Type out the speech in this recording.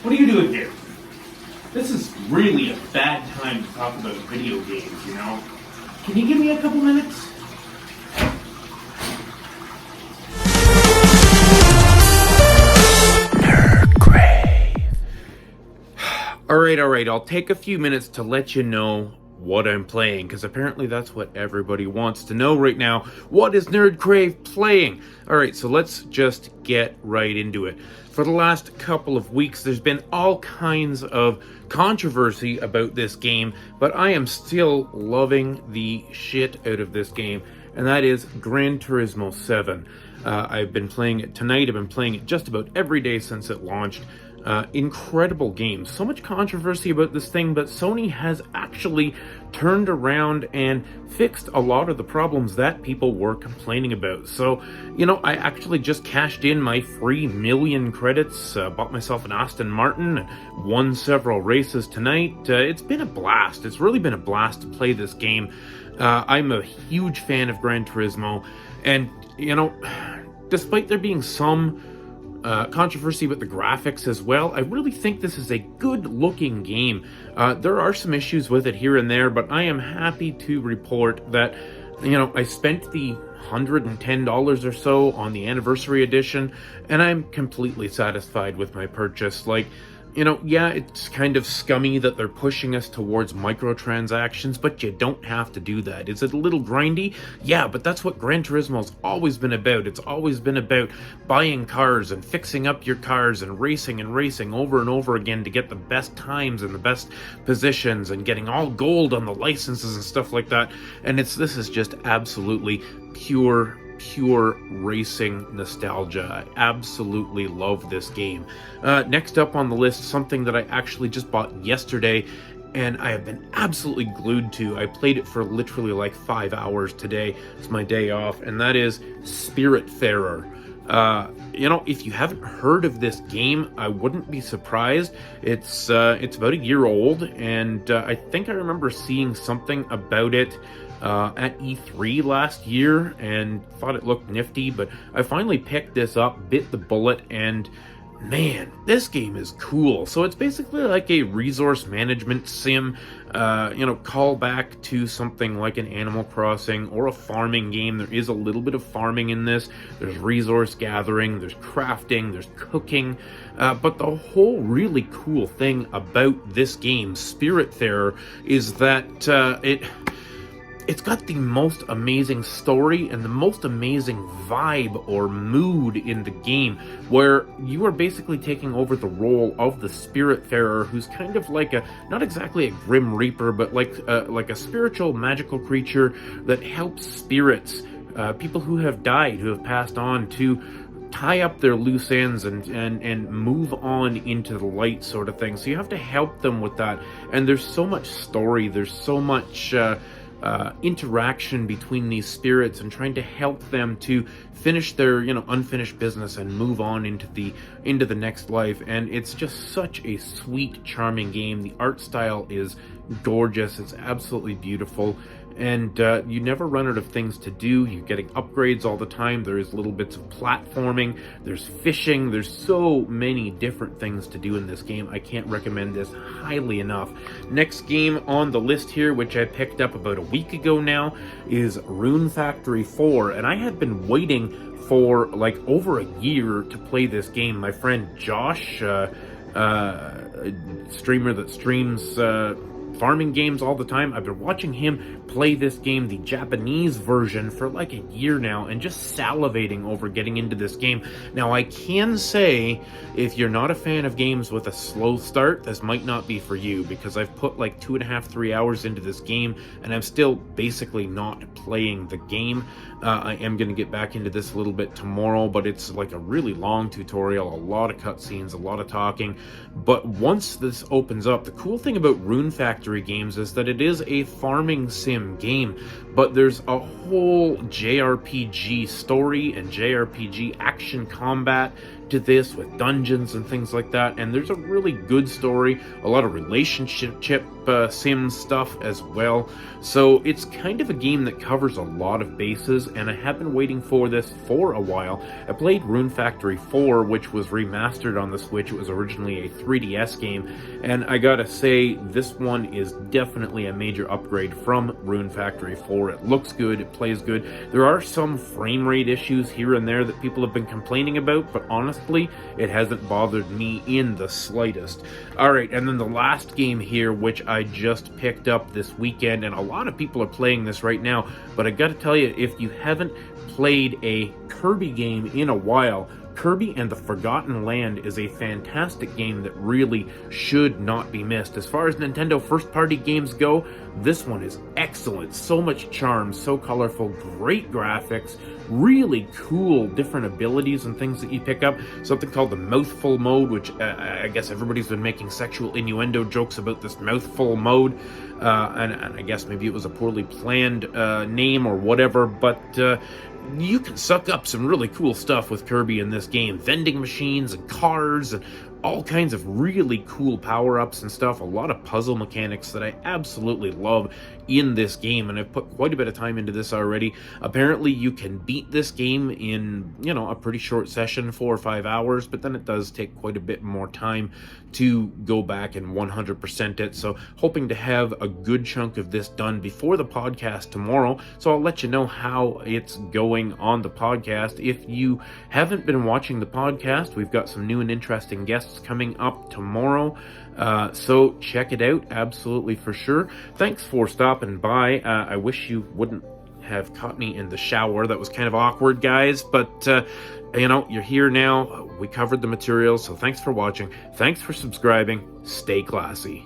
What are you doing here? This is really a bad time to talk about video games, you know? Can you give me a couple minutes? Alright, I'll take a few minutes to let you know what I'm playing, because apparently that's what everybody wants to know right now. What is Nerd Crave playing? Alright, so let's just get right into it. For the last couple of weeks, there's been all kinds of controversy about this game, but I am still loving the shit out of this game, and that is Gran Turismo 7. I've been playing it tonight, I've been playing it just about every day since it launched. Incredible game. So much controversy about this thing, but Sony has actually turned around and fixed a lot of the problems that people were complaining about. So, you know, I actually just cashed in my free million credits, bought myself an Aston Martin, and won several races tonight. It's been a blast. It's really been a blast to play this game. I'm a huge fan of Gran Turismo, and, you know, despite there being some controversy with the graphics as well, I really think this is a good-looking game. There are some issues with it here and there, but I am happy to report that, you know, I spent the $110 or so on the anniversary edition, and I'm completely satisfied with my purchase. Like, you know, yeah, it's kind of scummy that they're pushing us towards microtransactions, but you don't have to do that. Is it a little grindy? Yeah, but that's what Gran Turismo's always been about. It's always been about buying cars and fixing up your cars and racing over and over again to get the best times and the best positions and getting all gold on the licenses and stuff like that. And this is just absolutely pure racing nostalgia. I absolutely love this game. Next up on the list, something that I actually just bought yesterday, and I have been absolutely glued to. I played it for literally like 5 hours today. It's my day off, and that is Spiritfarer. You know, if you haven't heard of this game, I wouldn't be surprised. It's about a year old, and I think I remember seeing something about it at E3 last year and thought it looked nifty, but I finally picked this up, bit the bullet, and man, this game is cool. So it's basically like a resource management sim, you know, call back to something like an Animal Crossing or a farming game. There is a little bit of farming in this. There's resource gathering, there's crafting, there's cooking, but the whole really cool thing about this game, Spiritfarer, is that it's got the most amazing story and the most amazing vibe or mood in the game, where you are basically taking over the role of the Spiritfarer, who's kind of like not exactly a Grim Reaper, but like a spiritual magical creature that helps spirits, people who have died, who have passed on, to tie up their loose ends and move on into the light, sort of thing. So you have to help them with that. And there's so much story, there's so much interaction between these spirits and trying to help them to finish their, you know, unfinished business and move on into the next life. And it's just such a sweet, charming game. The art style is gorgeous. It's absolutely beautiful. And you never run out of things to do. You're getting upgrades all the time. There's little bits of platforming. There's fishing. There's so many different things to do in this game. I can't recommend this highly enough. Next game on the list here, which I picked up about a week ago now, is Rune Factory 4. And I had been waiting for like over a year to play this game. My friend Josh, a streamer that streams farming games all the time, I've been watching him play this game, the Japanese version, for like a year now, and just salivating over getting into this game. Now, I can say, if you're not a fan of games with a slow start, this might not be for you, because I've put like 2.5-3 hours into this game, and I'm still basically not playing the game. I am going to get back into this a little bit tomorrow, but it's like a really long tutorial, a lot of cutscenes, a lot of talking. But once this opens up, the cool thing about Rune Factory games is that it is a farming sim game, but there's a whole JRPG story and JRPG action combat to this with dungeons and things like that, and there's a really good story, a lot of relationship sim stuff as well. So it's kind of a game that covers a lot of bases, and I have been waiting for this for a while. I played Rune Factory 4, which was remastered on the Switch. It was originally a 3DS game, and I gotta say, this one is definitely a major upgrade from Rune Factory 4. It looks good, it plays good. There are some frame rate issues here and there that people have been complaining about, but honestly, it hasn't bothered me in the slightest. Alright, and then the last game here, which I just picked up this weekend, and a lot of people are playing this right now, but I gotta tell you, if you haven't played a Kirby game in a while, Kirby and the Forgotten Land is a fantastic game that really should not be missed. As far as Nintendo first-party games go, this one is excellent. So much charm, so colorful, great graphics, really cool different abilities and things that you pick up. Something called the mouthful mode, which I guess everybody's been making sexual innuendo jokes about this mouthful mode. And I guess maybe it was a poorly planned name or whatever, but you can suck up some really cool stuff with Kirby in this game. Vending machines and cars and all kinds of really cool power-ups and stuff. A lot of puzzle mechanics that I absolutely love in this game, and I've put quite a bit of time into this already. Apparently you can beat this game in, a pretty short session, 4 or 5 hours, but then it does take quite a bit more time to go back and 100% it. So hoping to have a good chunk of this done before the podcast tomorrow, so I'll let you know how it's going on the podcast. If you haven't been watching the podcast, we've got some new and interesting guests coming up tomorrow, so check it out, absolutely for sure. Thanks for stopping by. I wish you wouldn't have caught me in the shower. That was kind of awkward, guys, but you're here now. We covered the material, so thanks for watching. Thanks for subscribing. Stay classy.